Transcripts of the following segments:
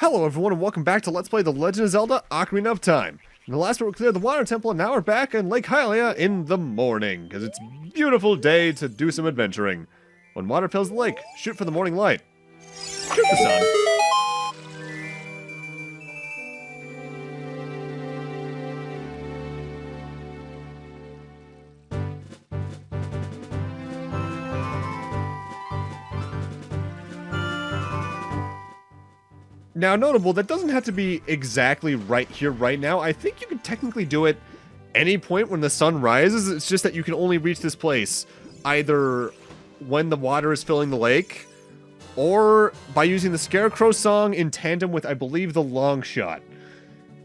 Hello everyone and welcome back to Let's Play The Legend of Zelda Ocarina of Time. In the last one we cleared the water temple and now we're back in Lake Hylia in the morning, because it's a beautiful day to do some adventuring. When water fills the lake, shoot for the morning light. Shoot the sun. Now, notable, that doesn't have to be exactly right here, right now. I think you can technically do it any point when the sun rises. It's just that you can only reach this place either when the water is filling the lake or by using the Scarecrow song in tandem with, I believe, the long shot.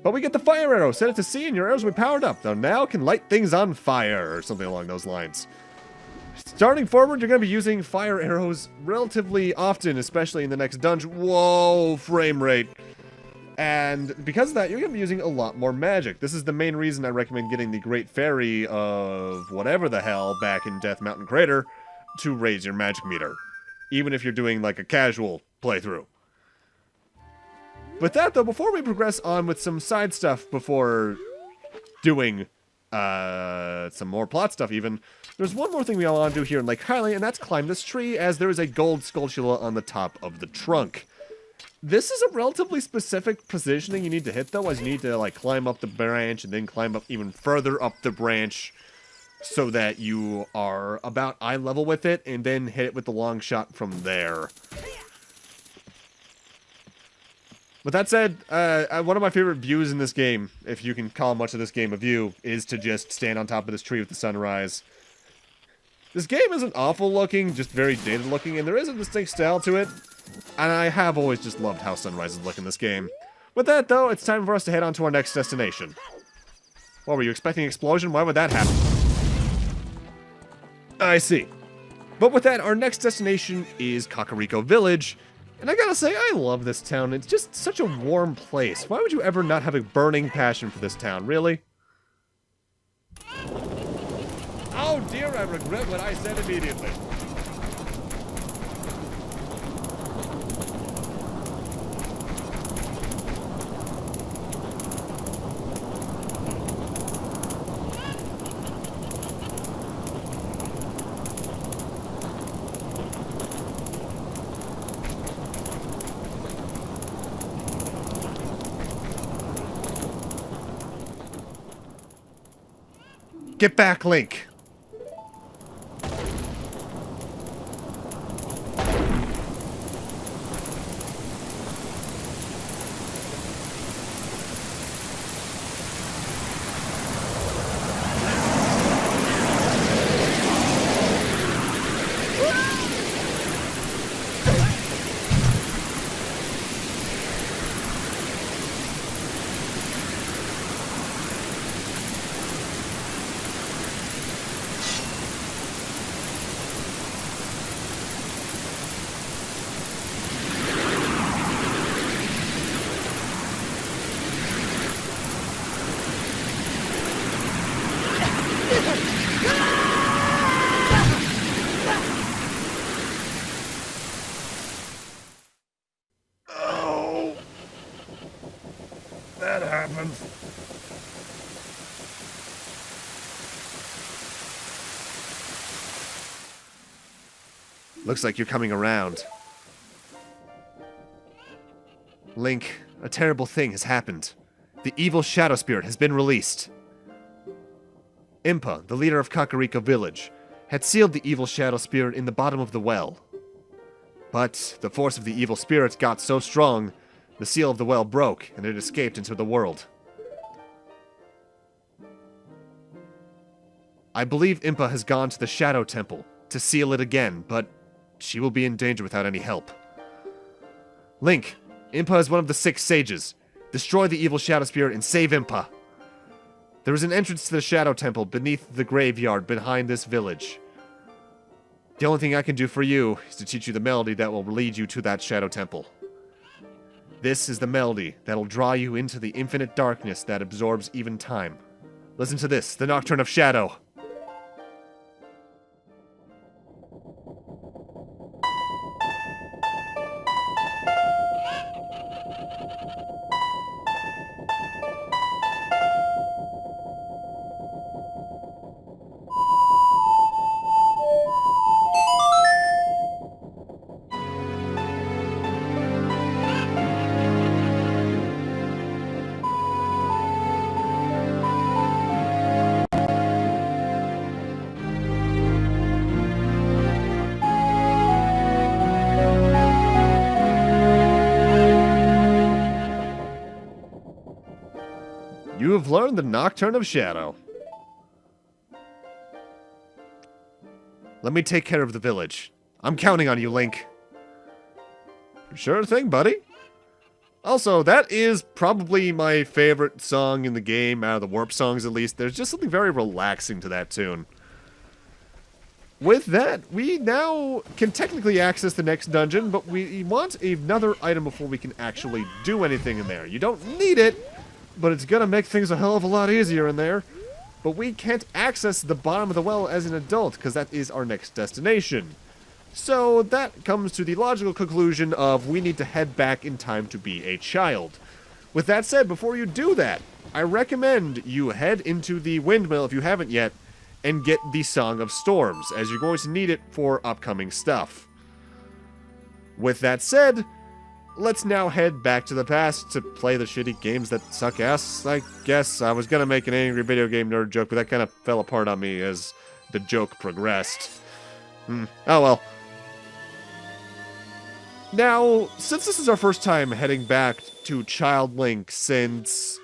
But we get the fire arrow. Set it to C and your arrows will be powered up. Now can light things on fire or something along those lines. Starting forward, you're going to be using fire arrows relatively often, especially in the next dungeon. Whoa, frame rate. And because of that, you're going to be using a lot more magic. This is the main reason I recommend getting the Great Fairy of whatever the hell back in Death Mountain Crater to raise your magic meter. Even if you're doing like a casual playthrough. With that though, before we progress on with some side stuff before doing some more plot stuff even, there's one more thing we all want to do here in Lake Hylia, and that's climb this tree, as there is a gold Skulltula on the top of the trunk. This is a relatively specific positioning you need to hit, though, as you need to, like, climb up the branch, and then climb up even further up the branch, so that you are about eye level with it, and then hit it with the long shot from there. With that said, one of my favorite views in this game, if you can call much of this game a view, is to just stand on top of this tree with the sunrise. This game isn't awful looking, just very dated looking, and there is a distinct style to it. And I have always just loved how sunrises look in this game. With that, though, it's time for us to head on to our next destination. What, were you expecting an explosion? Why would that happen? I see. But with that, our next destination is Kakariko Village. And I gotta say, I love this town. It's just such a warm place. Why would you ever not have a burning passion for this town, really? Oh dear, I regret what I said immediately. Get back, Link! Oh, that happens. Looks like you're coming around. Link, a terrible thing has happened. The evil shadow spirit has been released. Impa, the leader of Kakariko Village, had sealed the evil shadow spirit in the bottom of the well. But the force of the evil spirit got so strong, the seal of the well broke, and it escaped into the world. I believe Impa has gone to the Shadow Temple to seal it again, but she will be in danger without any help. Link, Impa is one of the 6 sages. Destroy the evil shadow spirit and save Impa. There is an entrance to the Shadow Temple beneath the graveyard behind this village. The only thing I can do for you is to teach you the melody that will lead you to that Shadow Temple. This is the melody that will draw you into the infinite darkness that absorbs even time. Listen to this, the Nocturne of Shadow. You have learned the Nocturne of Shadow. Let me take care of the village. I'm counting on you, Link. Sure thing, buddy. Also, that is probably my favorite song in the game, out of the Warp songs at least. There's just something very relaxing to that tune. With that, we now can technically access the next dungeon, but we want another item before we can actually do anything in there. You don't need it, but it's gonna make things a hell of a lot easier in there. But we can't access the bottom of the well as an adult, because that is our next destination. So that comes to the logical conclusion of we need to head back in time to be a child. With that said, before you do that, I recommend you head into the windmill if you haven't yet, and get the Song of Storms, as you're going to need it for upcoming stuff. With that said, let's now head back to the past to play the shitty games that suck ass, I guess. I was gonna make an angry video game nerd joke, but that kind of fell apart on me as the joke progressed. Oh well. Now, since this is our first time heading back to Child Link, since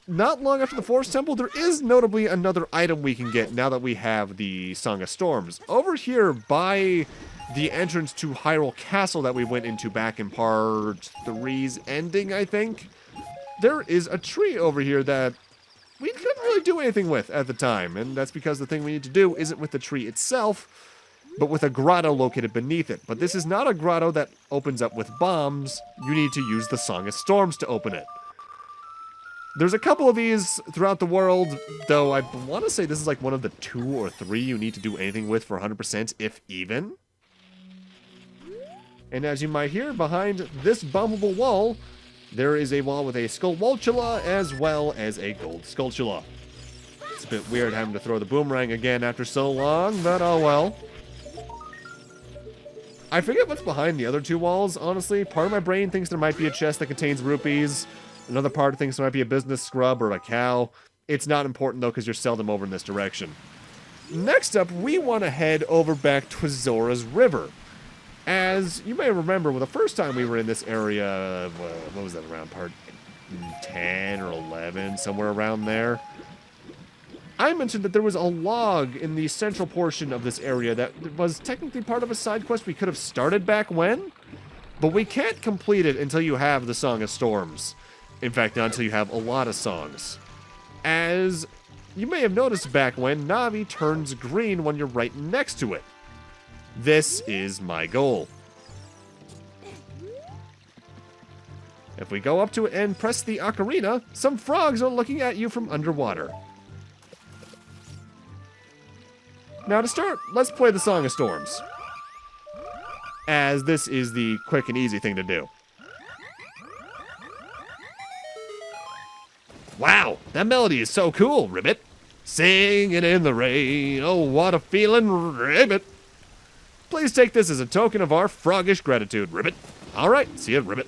not long after the Forest Temple, there is notably another item we can get now that we have the Song of Storms. Over here by the entrance to Hyrule Castle that we went into back in part 3's ending, I think, there is a tree over here that we couldn't really do anything with at the time, and that's because the thing we need to do isn't with the tree itself, but with a grotto located beneath it. But this is not a grotto that opens up with bombs. You need to use the Song of Storms to open it. There's a couple of these throughout the world, though I want to say this is like one of the 2 or 3 you need to do anything with for 100%, if even. And as you might hear, behind this bumpable wall, there is a wall with a Skulltula as well as a Gold Skulltula. It's a bit weird having to throw the boomerang again after so long, but oh well. I forget what's behind the other 2 walls, honestly. Part of my brain thinks there might be a chest that contains rupees. Another part thinks there might be a business scrub or a cow. It's not important, though, because you're seldom over in this direction. Next up, we want to head over back to Zora's River. As you may remember, well, the first time we were in this area, what was that, around part 10 or 11, somewhere around there? I mentioned that there was a log in the central portion of this area that was technically part of a side quest we could have started back when, but we can't complete it until you have the Song of Storms. In fact, not until you have a lot of songs. As you may have noticed back when, Navi turns green when you're right next to it. This is my goal. If we go up to it and press the Ocarina, some frogs are looking at you from underwater. Now to start, let's play the Song of Storms, as this is the quick and easy thing to do. Wow, that melody is so cool, Ribbit. Singing in the rain, oh what a feeling, Ribbit. Please take this as a token of our froggish gratitude, Ribbit. Alright, see ya, Ribbit.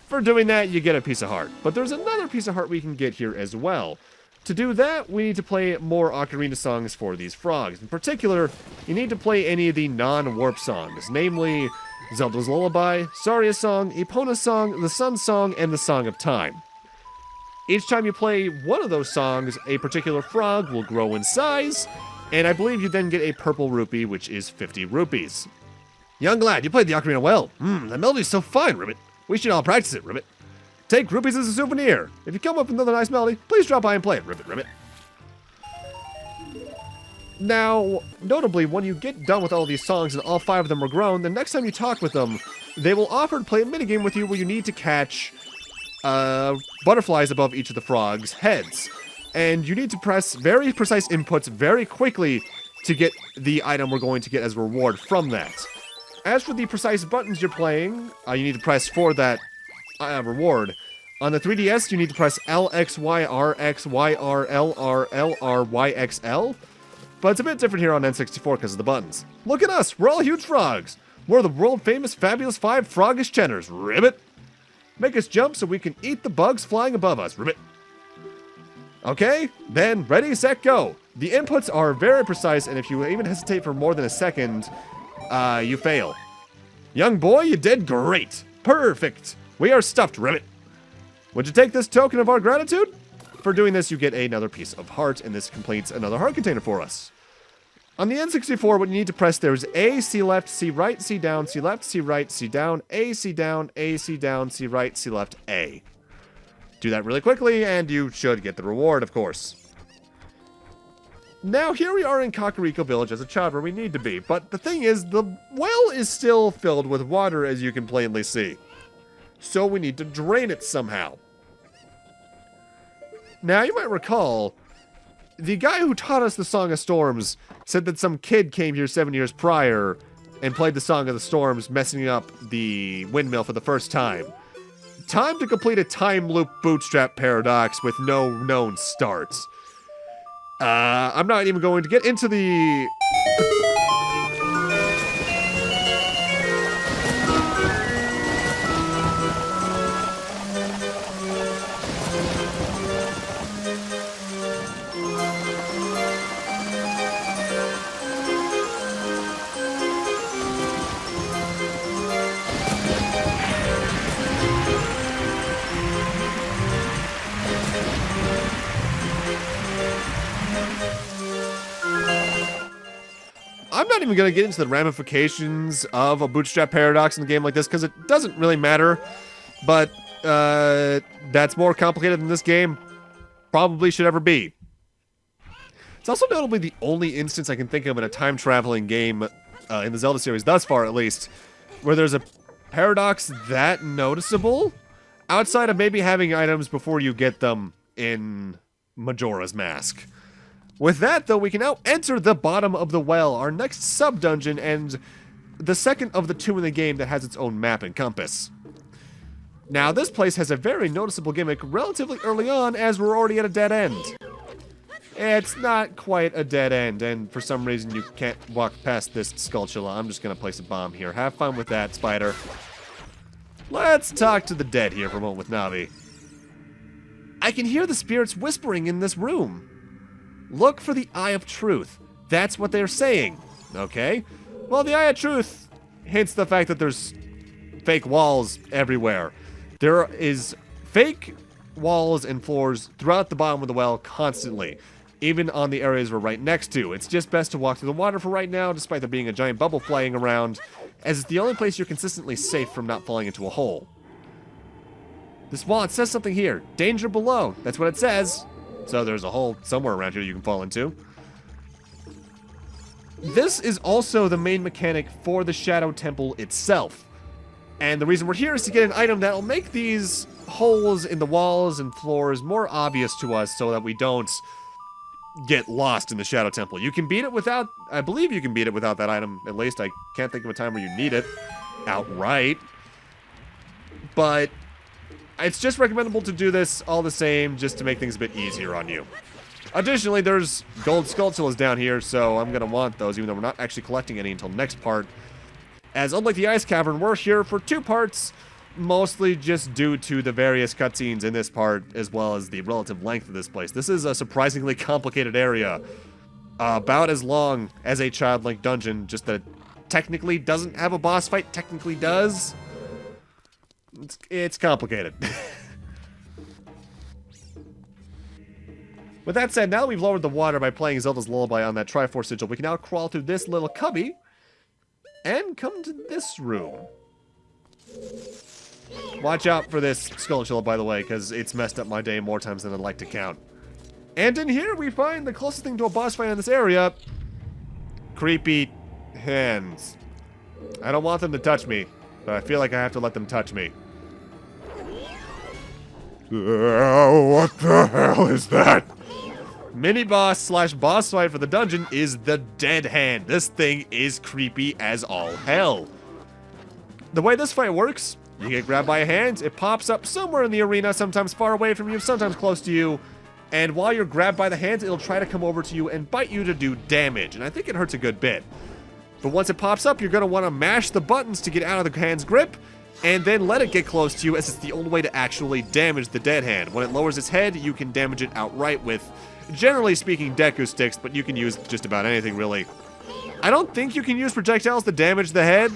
For doing that, you get a piece of heart, but there's another piece of heart we can get here as well. To do that, we need to play more Ocarina songs for these frogs. In particular, you need to play any of the non-warp songs, namely Zelda's Lullaby, Saria's Song, Epona's Song, the Sun Song, and the Song of Time. Each time you play one of those songs, a particular frog will grow in size, and I believe you then get a purple rupee, which is 50 rupees. Young lad, you played the Ocarina well. The melody's so fine, Ribbit. We should all practice it, Ribbit. Take rupees as a souvenir. If you come up with another nice melody, please drop by and play it, Ribbit, Ribbit. Now, notably, when you get done with all these songs and all 5 of them are grown, the next time you talk with them, they will offer to play a minigame with you where you need to catch butterflies above each of the frogs' heads. And you need to press very precise inputs very quickly to get the item we're going to get as a reward from that. As for the precise buttons you're playing, you need to press for that reward. On the 3DS, you need to press L, X, Y, R, X, Y, R, L, R, L, R, Y, X, L. But it's a bit different here on N64 because of the buttons. Look at us, we're all huge frogs. We're the world-famous fabulous 5 froggish cheddars, Ribbit. Make us jump so we can eat the bugs flying above us, Ribbit. Okay, then ready, set, go. The inputs are very precise, and if you even hesitate for more than a second, you fail. Young boy, you did great. Perfect. We are stuffed, Ribbit. Would you take this token of our gratitude? for doing this, you get another piece of heart, and this completes another heart container for us. On the N64, what you need to press there is A, C left, C right, C down, C left, C right, C down, A, C down, A, C down, C right, C left, A. Do that really quickly, and you should get the reward, of course. Now, here we are in Kakariko Village as a child, where we need to be. But the thing is, the well is still filled with water, as you can plainly see. So we need to drain it somehow. Now, you might recall, the guy who taught us the Song of Storms said that some kid came here 7 years prior and played the Song of the Storms, messing up the windmill for the first time. Time to complete a time loop bootstrap paradox with no known starts. I'm not even going to get into the... I'm not even going to get into the ramifications of a bootstrap paradox in a game like this, because it doesn't really matter. But that's more complicated than this game probably should ever be. It's also notably the only instance I can think of in a time-traveling game, in the Zelda series thus far at least, where there's a paradox that noticeable, outside of maybe having items before you get them in Majora's Mask. With that, though, we can now enter the bottom of the well, our next sub-dungeon, and the second of the two in the game that has its own map and compass. Now, this place has a very noticeable gimmick relatively early on, as we're already at a dead end. It's not quite a dead end, and for some reason you can't walk past this Skulltula. I'm just going to place a bomb here. Have fun with that, Spider. Let's talk to the dead here for a moment with Navi. I can hear the spirits whispering in this room. Look for the Eye of Truth. That's what they're saying. Okay? Well, the Eye of Truth hints the fact that there's fake walls everywhere. There is fake walls and floors throughout the bottom of the well constantly, even on the areas we're right next to. It's just best to walk through the water for right now, despite there being a giant bubble flying around, as it's the only place you're consistently safe from not falling into a hole. This wall, it says something here. Danger below. That's what it says. So there's a hole somewhere around here you can fall into. This is also the main mechanic for the Shadow Temple itself. And the reason we're here is to get an item that'll make these holes in the walls and floors more obvious to us so that we don't get lost in the Shadow Temple. You can beat it without, I believe you can beat it without that item. At least I can't think of a time where you need it outright. But it's just recommendable to do this all the same, just to make things a bit easier on you. Additionally, there's gold Skulltulas down here, so I'm going to want those, even though we're not actually collecting any until next part. As unlike the Ice Cavern, we're here for 2 parts, mostly just due to the various cutscenes in this part, as well as the relative length of this place. This is a surprisingly complicated area. About as long as a Child Link dungeon, just that it technically doesn't have a boss fight, technically does. It's complicated. With that said, now that we've lowered the water by playing Zelda's Lullaby on that Triforce Sigil, we can now crawl through this little cubby and come to this room. Watch out for this Skulltula, by the way, because it's messed up my day more times than I'd like to count. And in here, we find the closest thing to a boss fight in this area. Creepy hands. I don't want them to touch me, but I feel like I have to let them touch me. What the hell is that? Mini-boss slash boss fight for the dungeon is the Dead Hand. This thing is creepy as all hell. The way this fight works, you get grabbed by a hand, it pops up somewhere in the arena, sometimes far away from you, sometimes close to you, and while you're grabbed by the hand, it'll try to come over to you and bite you to do damage, and I think it hurts a good bit. But once it pops up, you're going to want to mash the buttons to get out of the hand's grip, and then let it get close to you, as it's the only way to actually damage the Dead Hand. When it lowers its head, you can damage it outright with, generally speaking, Deku Sticks, but you can use just about anything, really. I don't think you can use projectiles to damage the head,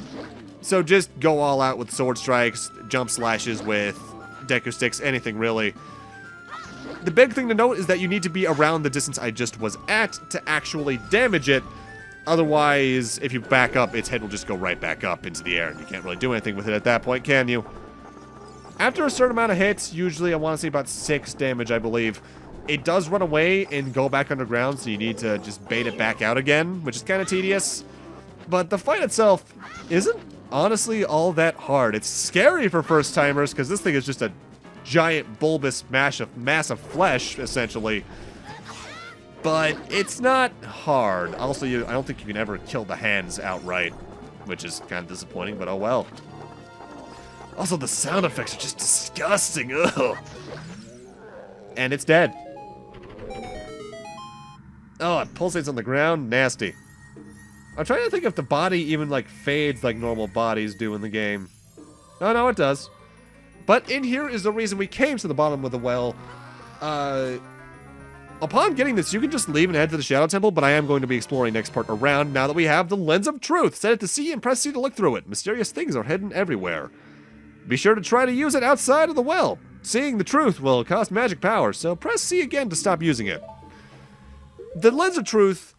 so just go all out with Sword Strikes, Jump Slashes with Deku Sticks, anything, really. The big thing to note is that you need to be around the distance I just was at to actually damage it. Otherwise, if you back up, its head will just go right back up into the air, and you can't really do anything with it at that point, can you? After a certain amount of hits, usually I want to say about 6 damage, I believe, it does run away and go back underground, so you need to just bait it back out again, which is kind of tedious. But the fight itself isn't honestly all that hard. It's scary for first-timers, because this thing is just a giant bulbous mass of flesh, essentially. But it's not hard. Also, I don't think you can ever kill the hands outright, which is kind of disappointing, but oh well. Also, the sound effects are just disgusting. Ugh. And it's dead. Oh, it pulsates on the ground. Nasty. I'm trying to think if the body even, like, fades like normal bodies do in the game. Oh, no, it does. But in here is the reason we came to the bottom of the well. Upon getting this, you can just leave and head to the Shadow Temple, but I am going to be exploring next part around now that we have the Lens of Truth. Set it to C and press C to look through it. Mysterious things are hidden everywhere. Be sure to try to use it outside of the well. Seeing the truth will cost magic power, so press C again to stop using it. The Lens of Truth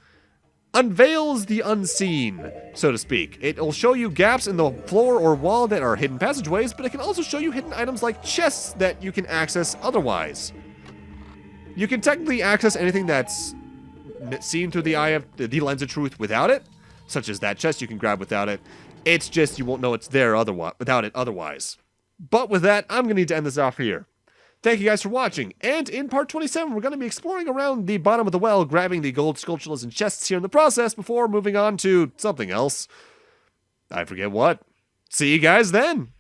unveils the unseen, so to speak. It will show you gaps in the floor or wall that are hidden passageways, but it can also show you hidden items like chests that you can access otherwise. You can technically access anything that's seen through the eye of the Lens of Truth without it, such as that chest you can grab without it. It's just you won't know it's there without it otherwise. But with that, I'm going to need to end this off here. Thank you guys for watching, and in part 27, we're going to be exploring around the bottom of the well, grabbing the gold sculptures and chests here in the process before moving on to something else. I forget what. See you guys then!